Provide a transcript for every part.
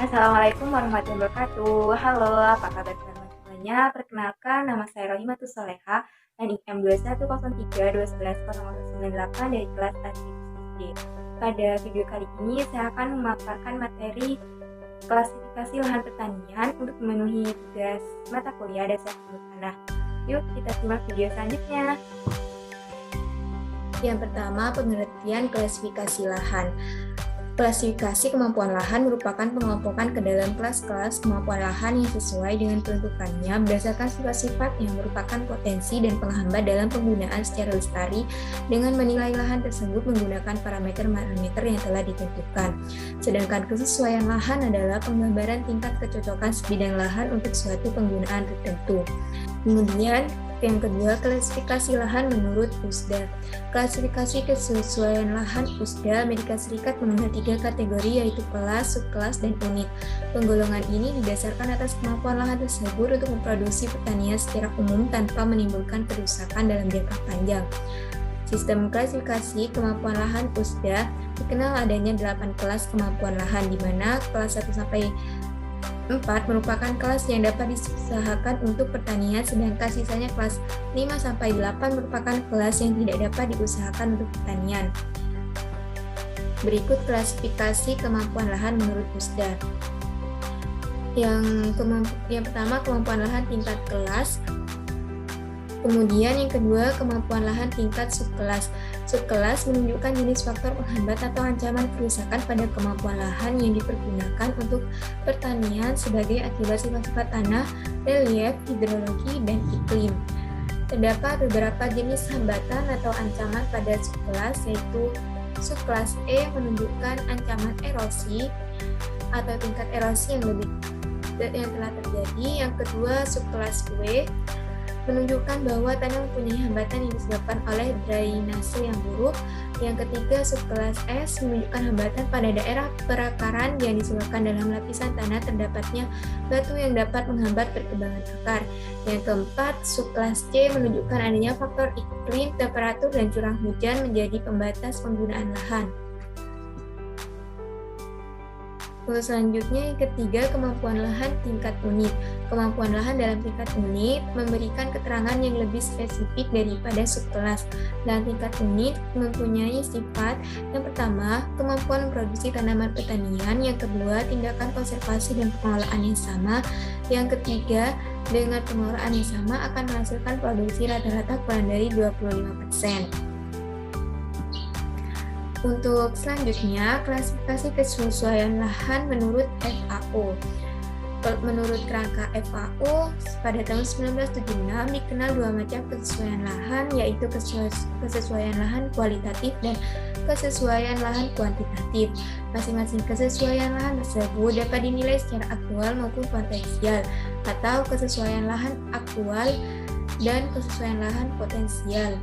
Assalamualaikum warahmatullahi wabarakatuh. Halo, apa kabar teman-teman semuanya? Perkenalkan, nama saya Rohimatus Soleha, NIM 21032110098 dari kelas A3 SD. Pada video kali ini, saya akan memaparkan materi klasifikasi lahan pertanian untuk memenuhi tugas mata kuliah dasar ilmu tanah. Yuk, kita simak video selanjutnya. Yang pertama, pengertian klasifikasi lahan. Klasifikasi kemampuan lahan merupakan pengelompokan ke dalam kelas-kelas kemampuan lahan yang sesuai dengan peruntukannya berdasarkan sifat-sifat yang merupakan potensi dan penghambat dalam penggunaan secara lestari dengan menilai lahan tersebut menggunakan parameter-parameter yang telah ditentukan. Sedangkan kesesuaian lahan adalah penggambaran tingkat kecocokan sebidang lahan untuk suatu penggunaan tertentu. Kemudian, yang kedua, klasifikasi lahan menurut USDA. Klasifikasi kesesuaian lahan USDA Amerika Serikat mengenal 3 kategori, yaitu kelas, subkelas, dan unit. Penggolongan ini didasarkan atas kemampuan lahan tersebut untuk memproduksi pertanian secara umum tanpa menimbulkan kerusakan dalam jangka panjang. Sistem klasifikasi kemampuan lahan USDA dikenal adanya 8 kelas kemampuan lahan, di mana kelas 1 sampai 4 merupakan kelas yang dapat diusahakan untuk pertanian, sedangkan sisanya kelas 5-8 merupakan kelas yang tidak dapat diusahakan untuk pertanian. Berikut klasifikasi kemampuan lahan menurut USDA. Yang pertama, kemampuan lahan tingkat kelas. Kemudian yang kedua, kemampuan lahan tingkat subkelas. Subkelas menunjukkan jenis faktor penghambat atau ancaman kerusakan pada kemampuan lahan yang dipergunakan untuk pertanian sebagai akibat sifat-sifat tanah, relief, hidrologi, dan iklim. Terdapat beberapa jenis hambatan atau ancaman pada subkelas, yaitu subkelas E menunjukkan ancaman erosi atau tingkat erosi yang telah terjadi. Yang kedua, subkelas W menunjukkan bahwa tanah mempunyai hambatan yang disebabkan oleh drainase yang buruk. Yang ketiga, subkelas S menunjukkan hambatan pada daerah perakaran yang disebabkan dalam lapisan tanah terdapatnya batu yang dapat menghambat perkembangan akar. Yang keempat, subkelas C menunjukkan adanya faktor iklim, temperatur, dan curah hujan menjadi pembatas penggunaan lahan. Untuk selanjutnya, yang ketiga, kemampuan lahan tingkat unit. Kemampuan lahan dalam tingkat unit memberikan keterangan yang lebih spesifik daripada subkelas. Lahan tingkat unit mempunyai sifat: yang pertama, kemampuan memproduksi tanaman pertanian; yang kedua, tindakan konservasi dan pengelolaan yang sama; yang ketiga, dengan pengelolaan yang sama akan menghasilkan produksi rata-rata kurang dari 25%. Untuk selanjutnya, klasifikasi kesesuaian lahan menurut FAO. Menurut kerangka FAO, pada tahun 1976 dikenal 2 macam kesesuaian lahan, yaitu kesesuaian lahan kualitatif dan kesesuaian lahan kuantitatif. Masing-masing kesesuaian lahan tersebut dapat dinilai secara aktual maupun potensial, atau kesesuaian lahan aktual dan kesesuaian lahan potensial.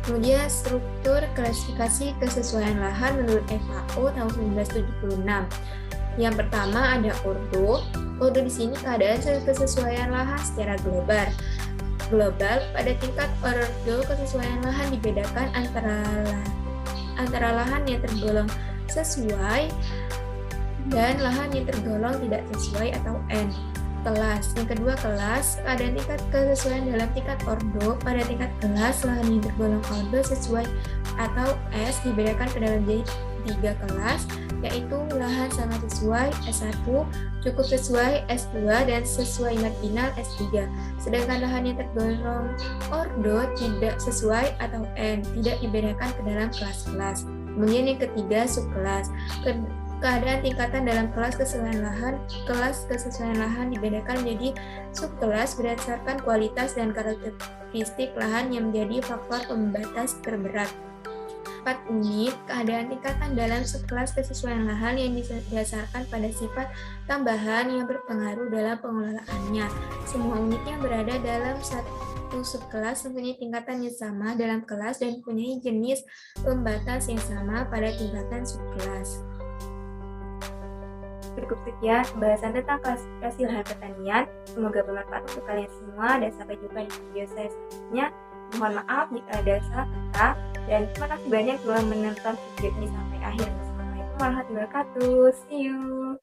Kemudian struktur klasifikasi kesesuaian lahan menurut FAO tahun 1976. Yang pertama ada ordo. Ordo di sini keadaan kesesuaian lahan secara global. Pada tingkat ordo, kesesuaian lahan dibedakan antara lahan yang tergolong sesuai dan lahan yang tergolong tidak sesuai atau N. Kelas. Yang kedua, kelas. Keadaan tingkat kesesuaian dalam tingkat ordo. Pada tingkat kelas, lahan yang tergolong ordo sesuai atau S dibedakan ke dalam jadi 3 kelas, yaitu lahan sangat sesuai S1, cukup sesuai S2, dan sesuai marginal S3. Sedangkan lahan yang tergolong ordo tidak sesuai atau N tidak dibedakan ke dalam kelas-kelas. Kemudian yang ketiga, subkelas. Keadaan tingkatan dalam kelas kesesuaian lahan dibedakan menjadi subkelas berdasarkan kualitas dan karakteristik lahan yang menjadi faktor pembatas terberat. 4 unit. Keadaan tingkatan dalam subkelas kesesuaian lahan yang didasarkan pada sifat tambahan yang berpengaruh dalam pengelolaannya. Semua unit yang berada dalam satu subkelas mempunyai tingkatan yang sama dalam kelas dan mempunyai jenis pembatas yang sama pada tingkatan subkelas. Cukup sekian pembahasan tentang klasifikasi lahan pertanian. Semoga bermanfaat untuk kalian semua dan sampai jumpa di video saya selanjutnya. Mohon maaf jika ada salah kata dan terima kasih banyak telah menonton video ini sampai akhir. Assalamualaikum warahmatullahi wabarakatuh. See you.